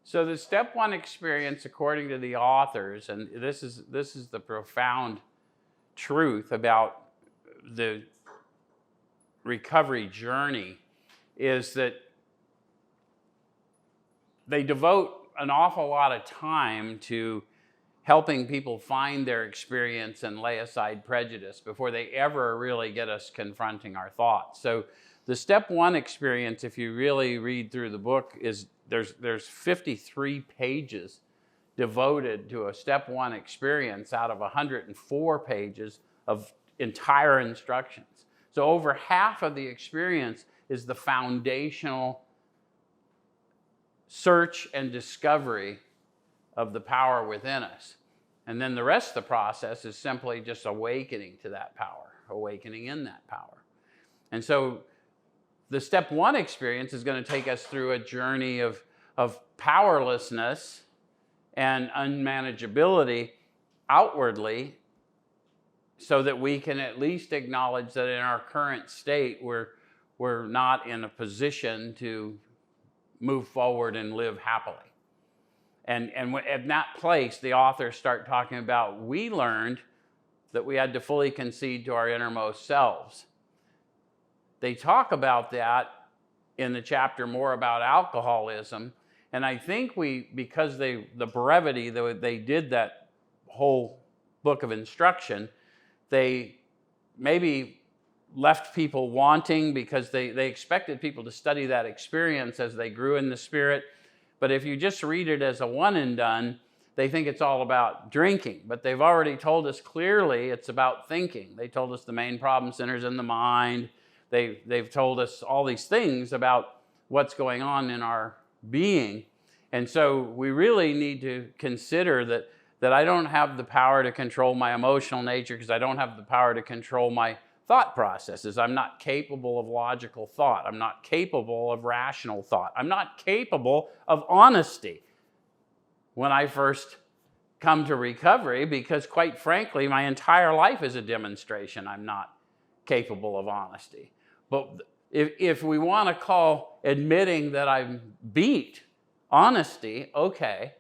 So the step one experience, according to the authors, and this is the profound truth about the recovery journey, is that they devote an awful lot of time to helping people find their experience and lay aside prejudice before they ever really get us confronting our thoughts. So the step one experience, if you really read through the book, is there's 53 pages devoted to a step one experience out of 104 pages of entire instructions. So over half of the experience is the foundational search and discovery of the power within us. And then the rest of the process is simply just awakening to that power, awakening in that power. And so the step one experience is going to take us through a journey of powerlessness and unmanageability outwardly, so that we can at least acknowledge that in our current state, we're not in a position to move forward and live happily. And at that place, the authors start talking about, we learned that we had to fully concede to our innermost selves. They talk about that in the chapter more about alcoholism. And I think because the brevity, they did that whole book of instruction, they maybe left people wanting because they expected people to study that experience as they grew in the Spirit. But if you just read it as a one and done, they think it's all about drinking. But they've already told us clearly it's about thinking. They told us the main problem centers in the mind. They've told us all these things about what's going on in our being. And so we really need to consider that I don't have the power to control my emotional nature, because I don't have the power to control my thought processes. I'm not capable of logical thought. I'm not capable of rational thought. I'm not capable of honesty when I first come to recovery, because quite frankly, my entire life is a demonstration I'm not capable of honesty. But if we want to call admitting that I'm beat honesty, okay,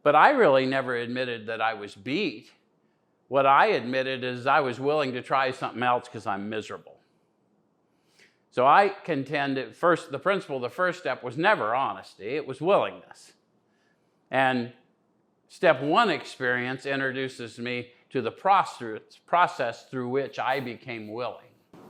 but I really never admitted that I was beat. What I admitted is I was willing to try something else because I'm miserable. So I contend that the first step was never honesty, it was willingness. And step one experience introduces me to the process through which I became willing.